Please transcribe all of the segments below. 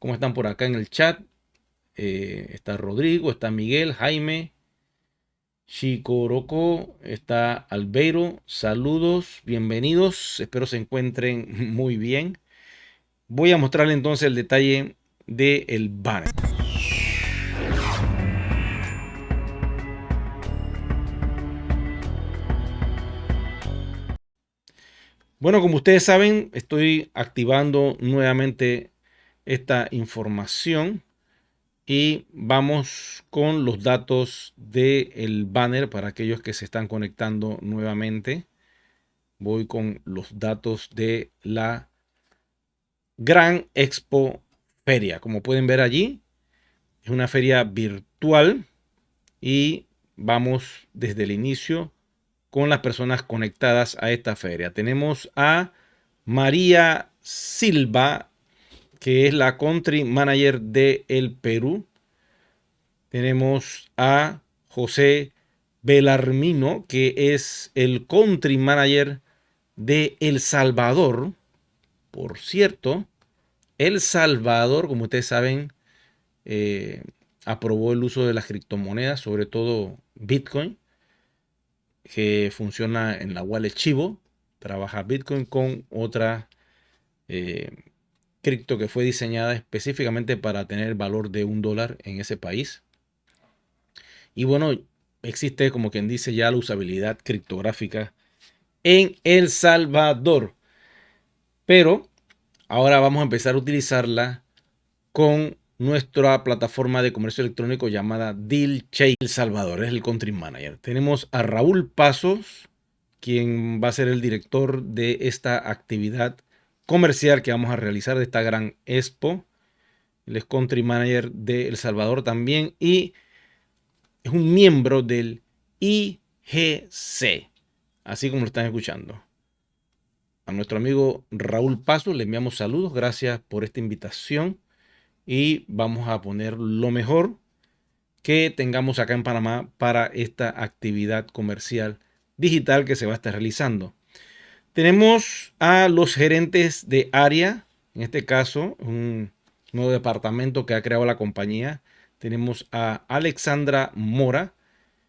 ¿Cómo están por acá en el chat? Está Rodrigo, está Miguel, Jaime, Chicoroco, está Albeiro. Saludos, bienvenidos. Espero se encuentren muy bien. Voy a mostrarle entonces el detalle del banner. Bueno, como ustedes saben, estoy activando nuevamente esta información y vamos con los datos del banner para aquellos que se están conectando nuevamente. Voy con los datos de la Gran Expo Feria. Como pueden ver allí, es una feria virtual y vamos desde el inicio con las personas conectadas a esta feria. Tenemos a María Silva, que es la Country Manager de el Perú. Tenemos a José Belarmino, que es el Country Manager de El Salvador. Por cierto, El Salvador, como ustedes saben, aprobó el uso de las criptomonedas, sobre todo Bitcoin, que funciona en la wallet Chivo. Trabaja Bitcoin con otra cripto que fue diseñada específicamente para tener valor de $1 en ese país. Y bueno, existe, como quien dice, ya la usabilidad criptográfica en El Salvador. Pero ahora vamos a empezar a utilizarla con nuestra plataforma de comercio electrónico llamada DealChain El Salvador. Es el country manager. Tenemos a Raúl Pasos, quien va a ser el director de esta actividad comercial que vamos a realizar, de esta gran expo. Él es country manager de El Salvador también y es un miembro del IGC, así como lo están escuchando. A nuestro amigo Raúl Pasos le enviamos saludos, gracias por esta invitación y vamos a poner lo mejor que tengamos acá en Panamá para esta actividad comercial digital que se va a estar realizando. Tenemos a los gerentes de área, en este caso un nuevo departamento que ha creado la compañía. Tenemos a Alexandra Mora,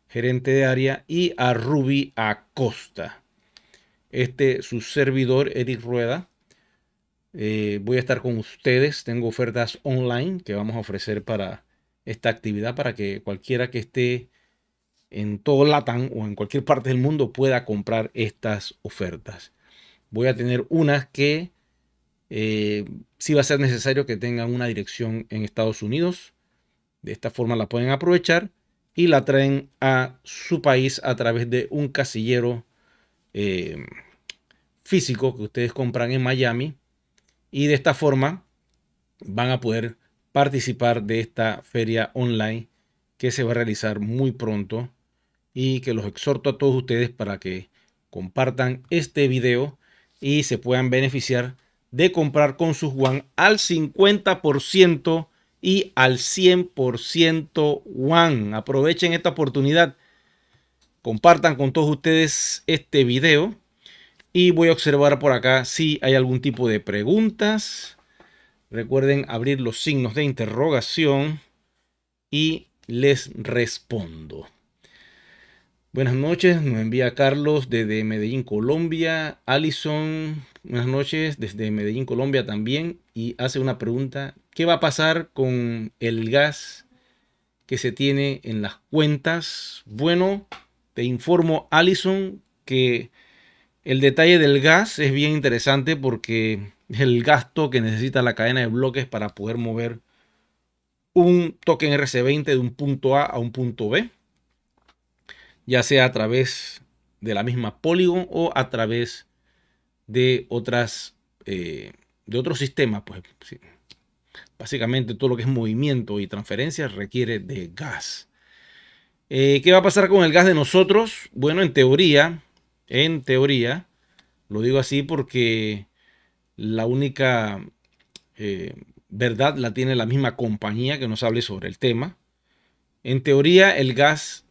gerente de área, y a Ruby Acosta. Su servidor, Eric Rueda. Voy a estar con ustedes. Tengo ofertas online que vamos a ofrecer para esta actividad para que cualquiera que esté en todo LATAM o en cualquier parte del mundo pueda comprar estas ofertas. Voy a tener unas que sí va a ser necesario que tengan una dirección en Estados Unidos. De esta forma la pueden aprovechar y la traen a su país a través de un casillero físico que ustedes compran en Miami. Y de esta forma van a poder participar de esta feria online que se va a realizar muy pronto y que los exhorto a todos ustedes para que compartan este video y se puedan beneficiar de comprar con sus One al 50% y al 100% One. Aprovechen esta oportunidad, compartan con todos ustedes este video y voy a observar por acá si hay algún tipo de preguntas. Recuerden abrir los signos de interrogación y les respondo. Buenas noches, nos envía Carlos desde Medellín, Colombia. Alison, buenas noches desde Medellín, Colombia también. Y hace una pregunta, ¿qué va a pasar con el gas que se tiene en las cuentas? Bueno, te informo, Alison, que el detalle del gas es bien interesante porque es el gasto que necesita la cadena de bloques para poder mover un token RC20 de un punto A un punto B, ya sea a través de la misma Polygon o a través de de otros sistemas. Pues sí. Básicamente todo lo que es movimiento y transferencia requiere de gas. ¿Qué va a pasar con el gas de nosotros? Bueno, en teoría, lo digo así porque la única verdad la tiene la misma compañía que nos hable sobre el tema. En teoría, el gas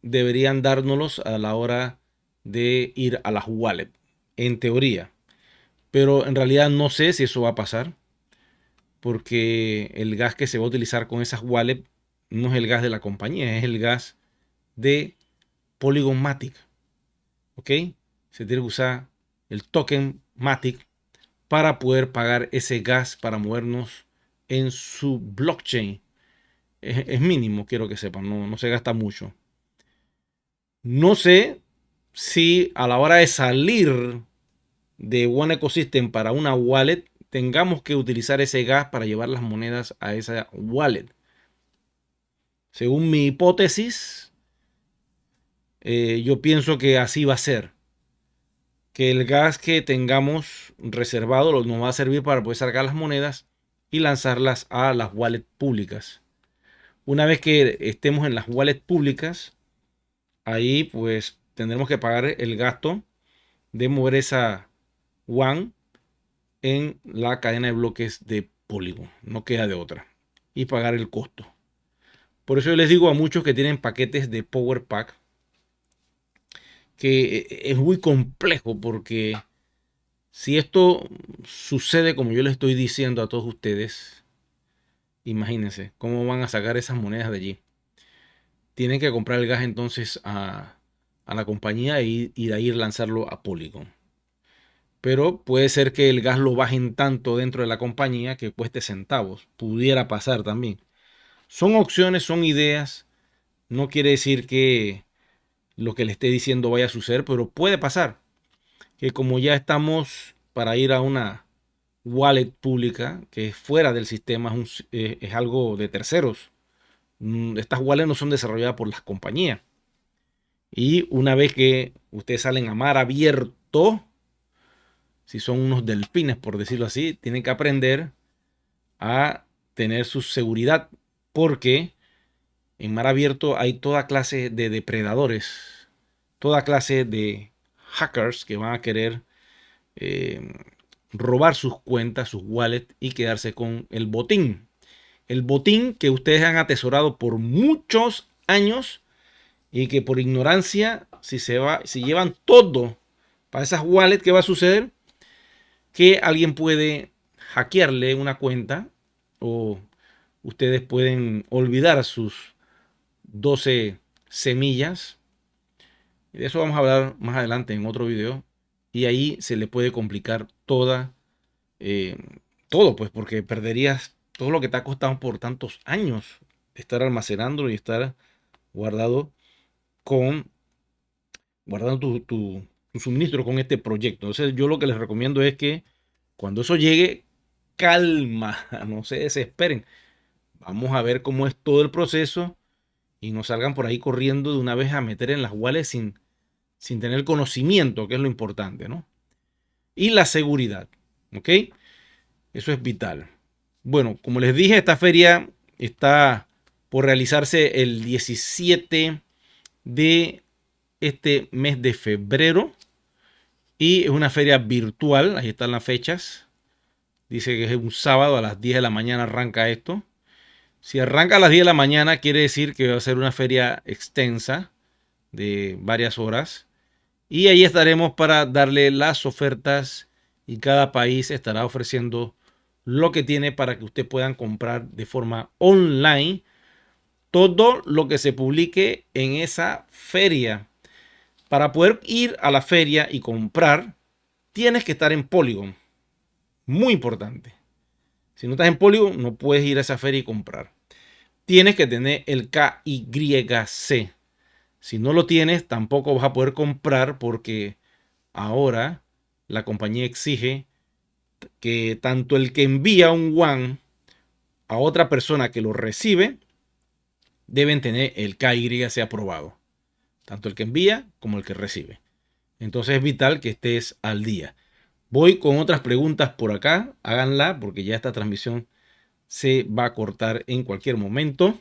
deberían dárnoslos a la hora de ir a las wallet. En teoría. Pero en realidad no sé si eso va a pasar. porque el gas que se va a utilizar con esas wallets no es el gas de la compañía, es el gas de Polygon Matic. ¿Ok? Se tiene que usar el token Matic para poder pagar ese gas para movernos en su blockchain. Es mínimo, quiero que sepan, no se gasta mucho. No sé si a la hora de salir de One Ecosystem para una wallet tengamos que utilizar ese gas para llevar las monedas a esa wallet. Según mi hipótesis, yo pienso que así va a ser. Que el gas que tengamos reservado nos va a servir para poder sacar las monedas y lanzarlas a las wallets públicas. Una vez que estemos en las wallets públicas, ahí pues tendremos que pagar el gasto de mover esa WAN en la cadena de bloques de Polygon. No queda de otra. Y pagar el costo. Por eso yo les digo a muchos que tienen paquetes de Power Pack que es muy complejo, porque si esto sucede como yo les estoy diciendo a todos ustedes, imagínense cómo van a sacar esas monedas de allí. Tienen que comprar el gas entonces a la compañía y de ahí lanzarlo a Polygon. Pero puede ser que el gas lo bajen tanto dentro de la compañía que cueste centavos. Pudiera pasar también. Son opciones, son ideas. No quiere decir que lo que le esté diciendo vaya a suceder, pero puede pasar que como ya estamos para ir a una wallet pública que es fuera del sistema, es algo de terceros. Estas wallets no son desarrolladas por las compañías. Y una vez que ustedes salen a mar abierto, si son unos delfines, por decirlo así, tienen que aprender a tener su seguridad, porque en mar abierto hay toda clase de depredadores, toda clase de hackers que van a querer eh, robar sus cuentas, sus wallets y quedarse con el botín. El botín que ustedes han atesorado por muchos años y que por ignorancia, si llevan todo para esas wallets, ¿qué va a suceder? Que alguien puede hackearle una cuenta, o ustedes pueden olvidar sus 12 semillas. De eso vamos a hablar más adelante en otro video. Y ahí se le puede complicar eh, todo, pues, porque perderías todo lo que te ha costado por tantos años estar almacenándolo y estar guardado con guardando tu suministro con este proyecto. Entonces, yo lo que les recomiendo es que cuando eso llegue, calma, no se desesperen. Vamos a ver cómo es todo el proceso y no salgan por ahí corriendo de una vez a meter en las wallets sin tener conocimiento, que es lo importante, ¿no? Y la seguridad, ¿ok? Eso es vital. Bueno, como les dije, esta feria está por realizarse el 17 de este mes de febrero y es una feria virtual. Ahí están las fechas. Dice que es un sábado a las 10 de la mañana arranca esto. Si arranca a las 10 de la mañana, quiere decir que va a ser una feria extensa de varias horas. Y ahí estaremos para darle las ofertas y cada país estará ofreciendo lo que tiene para que ustedes puedan comprar de forma online todo lo que se publique en esa feria. Para poder ir a la feria y comprar, tienes que estar en Polygon. Muy importante. Si no estás en Polygon, no puedes ir a esa feria y comprar. Tienes que tener el KYC. Si no lo tienes, tampoco vas a poder comprar, porque ahora la compañía exige que tanto el que envía un WAN a otra persona que lo recibe deben tener el KYC aprobado. Tanto el que envía como el que recibe. Entonces es vital que estés al día. Voy con otras preguntas por acá. Háganla porque ya esta transmisión se va a cortar en cualquier momento.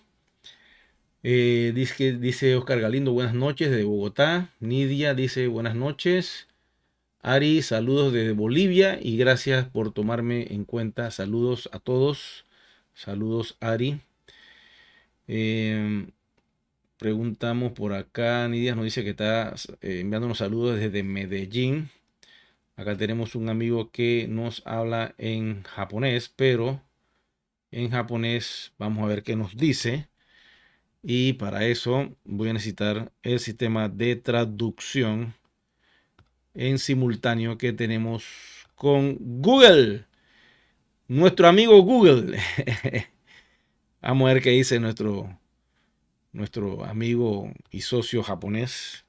Dice Oscar Galindo, buenas noches desde Bogotá. Nidia dice buenas noches. Ari, saludos desde Bolivia y gracias por tomarme en cuenta. Saludos a todos. Saludos, Ari. Preguntamos por acá. Nidia nos dice que está enviándonos saludos desde Medellín. Acá tenemos un amigo que nos habla en japonés, pero en japonés. Vamos a ver qué nos dice. Y para eso voy a necesitar el sistema de traducción en simultáneo que tenemos con Google. Nuestro amigo Google. Vamos a ver qué dice nuestro amigo y socio japonés.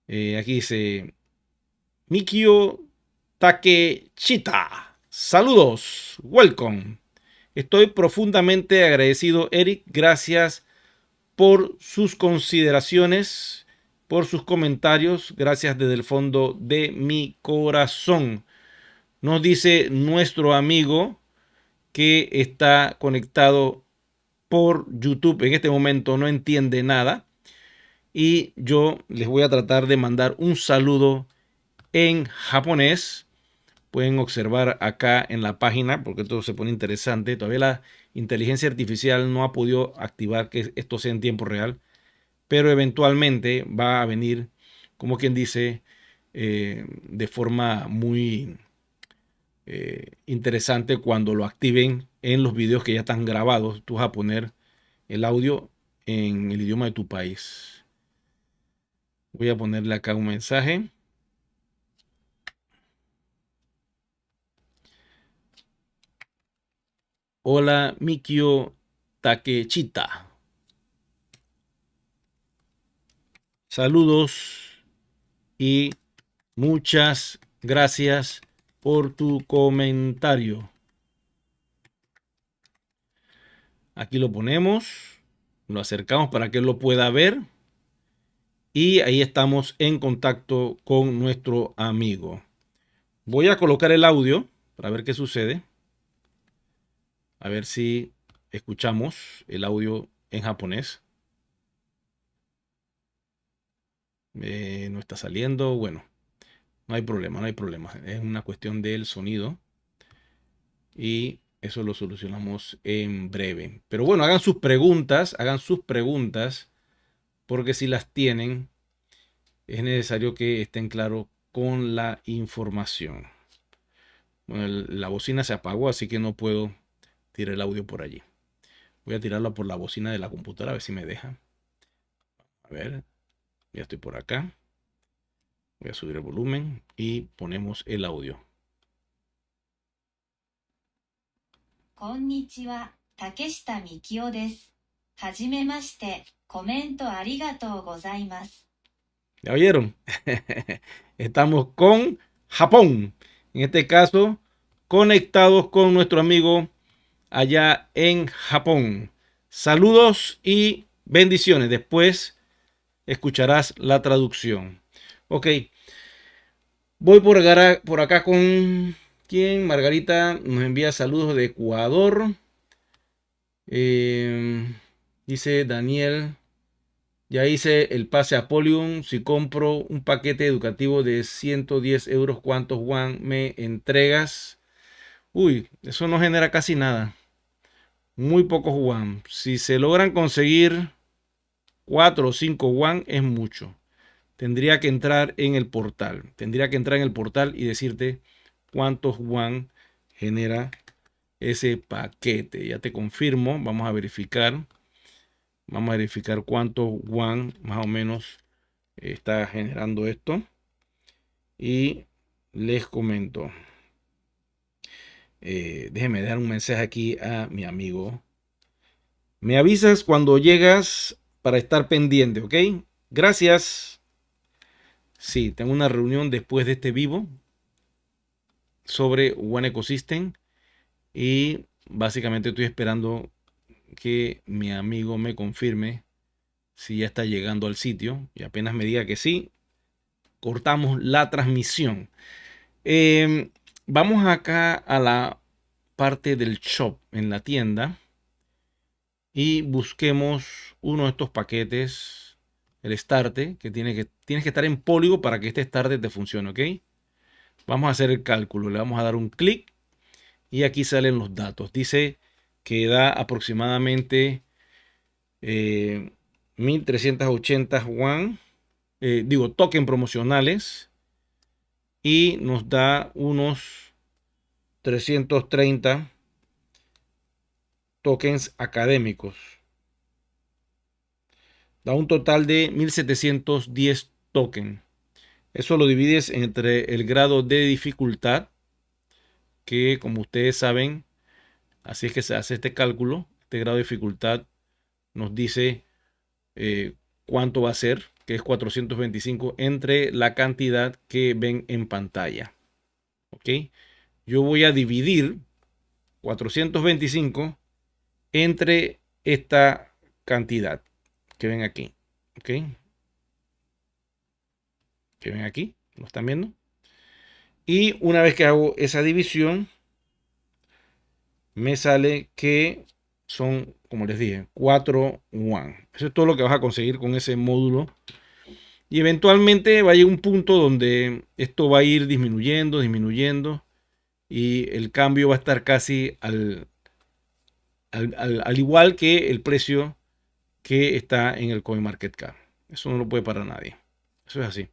Aquí dice Mikio Takechita. Saludos. Welcome. Estoy profundamente agradecido, Eric. Gracias por sus consideraciones, por sus comentarios. Gracias desde el fondo de mi corazón. Nos dice nuestro amigo que está conectado por YouTube. En este momento no entiende nada. Y yo les voy a tratar de mandar un saludo en japonés. Pueden observar acá en la página, porque todo se pone interesante. Todavía la inteligencia artificial no ha podido activar que esto sea en tiempo real, pero eventualmente va a venir, como quien dice, de forma muy interesante cuando lo activen en los videos que ya están grabados. Tú vas a poner el audio en el idioma de tu país. Voy a ponerle acá un mensaje. Hola, Mikio Takechita. Saludos y muchas gracias por tu comentario. Aquí lo ponemos, lo acercamos para que lo pueda ver. Y ahí estamos en contacto con nuestro amigo. Voy a colocar el audio para ver qué sucede. A ver si escuchamos el audio en japonés. No está saliendo. Bueno, no hay problema, no hay problema. Es una cuestión del sonido. Y eso lo solucionamos en breve. Pero bueno, hagan sus preguntas, porque si las tienen, es necesario que estén claros con la información. Bueno, la bocina se apagó, así que no puedo tirar el audio por allí. Voy a tirarlo por la bocina de la computadora, a ver si me deja. A ver, ya estoy por acá. Voy a subir el volumen y ponemos el audio. Konnichiwa, Takeshita Mikio desu. Hajimemashite, komento arigatou gozaimasu. ¿Ya oyeron? Estamos con Japón. En este caso, conectados con nuestro amigo allá en Japón. Saludos y bendiciones. Después escucharás la traducción. Ok. Voy por acá con quien Margarita nos envía saludos de Ecuador. Dice Daniel. Ya hice el pase a Polium. Si compro un paquete educativo de 110 euros, ¿cuántos won me entregas? Uy, eso no genera casi nada. Muy pocos won. Si se logran conseguir 4 o 5 won es mucho. Tendría que entrar en el portal. Tendría que entrar en el portal y decirte cuántos won genera ese paquete. Ya te confirmo. Vamos a verificar. Vamos a verificar cuántos won más o menos está generando esto. Y les comento. Déjenme dar un mensaje aquí a mi amigo. Me avisas cuando llegas para estar pendiente, ¿ok? Gracias. Sí, tengo una reunión después de este vivo sobre One Ecosystem y básicamente estoy esperando que mi amigo me confirme si ya está llegando al sitio y apenas me diga que sí, cortamos la transmisión. Vamos acá a la parte del shop en la tienda y busquemos uno de estos paquetes, el Starte, que tienes que estar en Polygon para que este Starte te funcione, ¿ok? Vamos a hacer el cálculo, le vamos a dar un clic y aquí salen los datos. Dice que da aproximadamente 1380 won, token promocionales, y nos da unos 330 tokens académicos. Da un total de 1710 tokens. Eso lo divides entre el grado de dificultad, que como ustedes saben, así es que se hace este cálculo. Este grado de dificultad nos dice cuánto va a ser, que es 425, entre la cantidad que ven en pantalla. ¿Ok? Yo voy a dividir 425 entre esta cantidad que ven aquí. ¿Ok? Que ven aquí, ¿lo están viendo? Y una vez que hago esa división, me sale que son, como les dije, 4 one. Eso es todo lo que vas a conseguir con ese módulo. Y eventualmente va a llegar un punto donde esto va a ir disminuyendo, disminuyendo. Y el cambio va a estar casi al igual que el precio que está en el CoinMarketCap. Eso no lo puede parar nadie. Eso es así.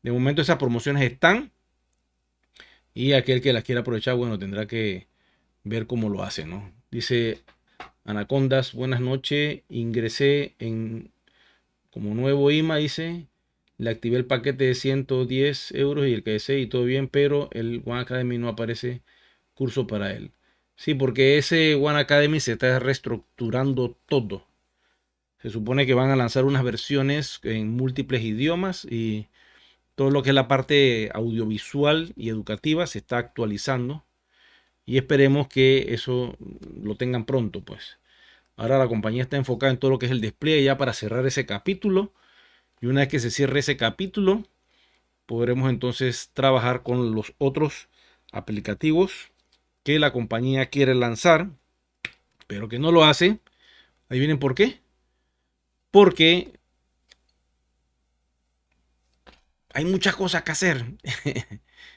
De momento esas promociones están. Y aquel que las quiera aprovechar, bueno, tendrá que ver cómo lo hace, ¿no? Dice Anacondas, buenas noches. Ingresé en como nuevo IMA, dice. Le activé el paquete de 110 euros y el KDC y todo bien, pero el One Academy no aparece curso para él. Sí, porque ese One Academy se está reestructurando todo. Se supone que van a lanzar unas versiones en múltiples idiomas y todo lo que es la parte audiovisual y educativa se está actualizando. Y esperemos que eso lo tengan pronto, pues. Ahora la compañía está enfocada en todo lo que es el despliegue ya para cerrar ese capítulo. Y una vez que se cierre ese capítulo, podremos entonces trabajar con los otros aplicativos que la compañía quiere lanzar, pero que no lo hace. Ahí vienen por qué. Porque hay muchas cosas que hacer.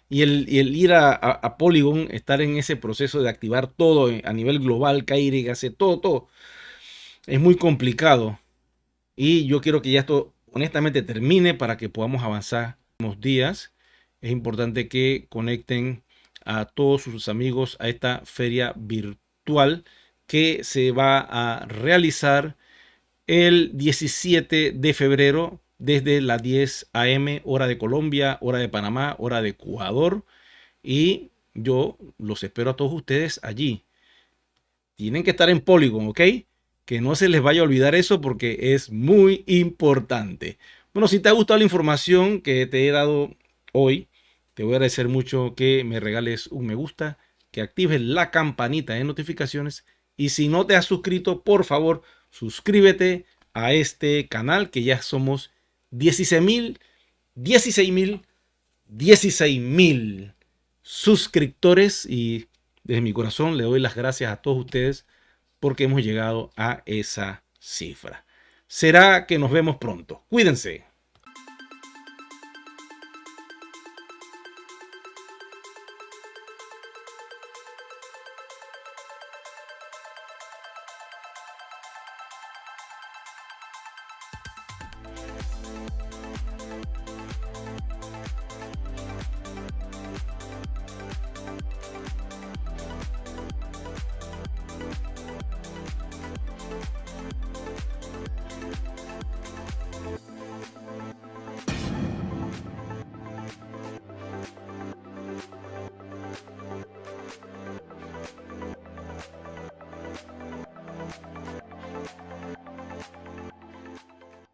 y el ir a Polygon, estar en ese proceso de activar todo a nivel global, KYC, todo, es muy complicado. Y yo quiero que ya esto honestamente termine para que podamos avanzar unos días. Es importante que conecten a todos sus amigos a esta feria virtual que se va a realizar el 17 de febrero desde las 10 a.m. hora de Colombia, hora de Panamá, hora de Ecuador. Y yo los espero a todos ustedes allí. Tienen que estar en Polygon, ¿ok? Que no se les vaya a olvidar eso porque es muy importante. Bueno, si te ha gustado la información que te he dado hoy, te voy a agradecer mucho que me regales un me gusta, que actives la campanita de notificaciones y si no te has suscrito, por favor, suscríbete a este canal que ya somos 16,000 suscriptores y desde mi corazón le doy las gracias a todos ustedes porque hemos llegado a esa cifra. Será que nos vemos pronto. Cuídense.